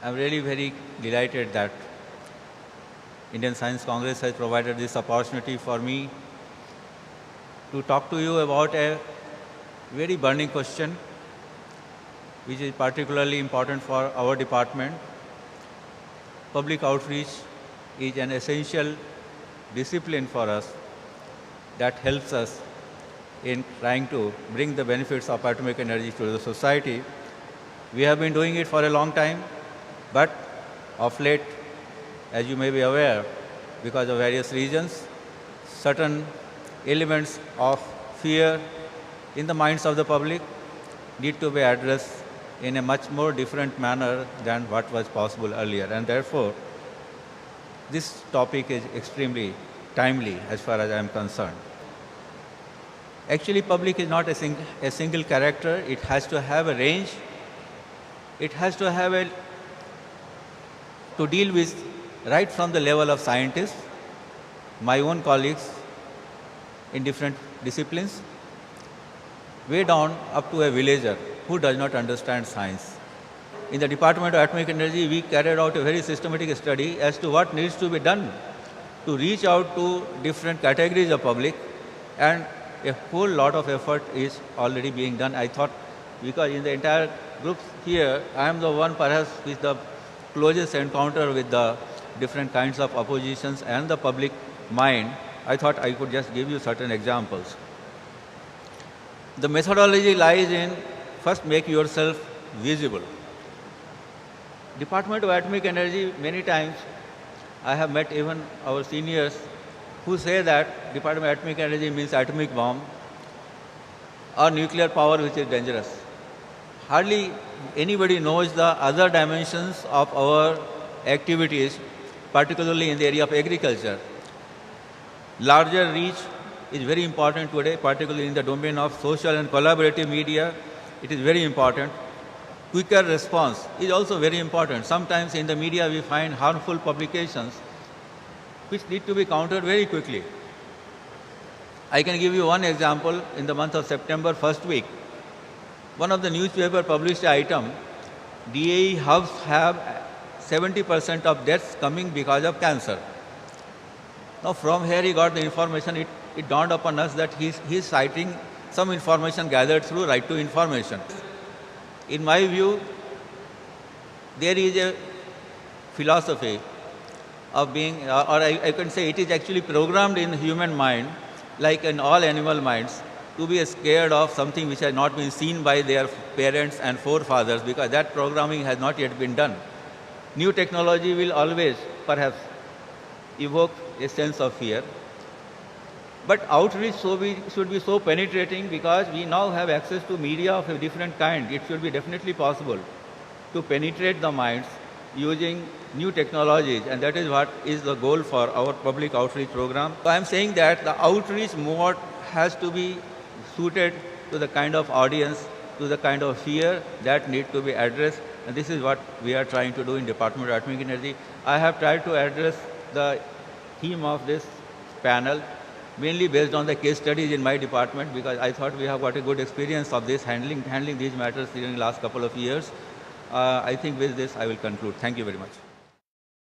I'm really very delighted that Indian Science Congress has provided this opportunity for me to talk to you about a very burning question which is particularly important for our department. Public outreach is an essential discipline for us that helps us in trying to bring the benefits of atomic energy to the society. We have been doing it for a long time, but of late, as you may be aware, because of various reasons, certain elements of fear in the minds of the public need to be addressed in a much more different manner than what was possible earlier. And therefore, this topic is extremely timely as far as I am concerned. Actually, public is not a single character. It has to have a range. It has to have to deal with right from the level of scientists, my own colleagues in different disciplines, way down up to a villager who does not understand science. In the Department of Atomic Energy, we carried out a very systematic study as to what needs to be done to reach out to different categories of public, and a whole lot of effort is already being done. I thought, because in the entire group here, I am the one perhaps with the closest encounter with the different kinds of oppositions and the public mind, I thought I could just give you certain examples. The methodology lies in first make yourself visible. Department of Atomic Energy, many times I have met even our seniors who say that Department of Atomic Energy means atomic bomb or nuclear power, which is dangerous. Hardly anybody knows the other dimensions of our activities, particularly in the area of agriculture. Larger reach is very important today, particularly in the domain of social and collaborative media. It is very important. Quicker response is also very important. Sometimes in the media we find harmful publications which need to be countered very quickly. I can give you one example. In the month of September, first week, one of the newspaper published an item, DAE hubs have 70% of deaths coming because of cancer. Now from here he got the information, it dawned upon us that he's citing some information gathered through right to information. In my view, there is a philosophy of being, or I can say it is actually programmed in the human mind, like in all animal minds, to be scared of something which has not been seen by their parents and forefathers, because that programming has not yet been done. New technology will always, perhaps, evoke a sense of fear. But outreach should be so penetrating, because we now have access to media of a different kind. It should be definitely possible to penetrate the minds using new technologies, and that is what is the goal for our public outreach program. So I am saying that the outreach mode has to be suited to the kind of audience, to the kind of fear that need to be addressed, and this is what we are trying to do in Department of Atomic Energy. I have tried to address the theme of this panel mainly based on the case studies in my department, because I thought we have got a good experience of this, handling these matters during the last couple of years. I think with this I will conclude. Thank you very much.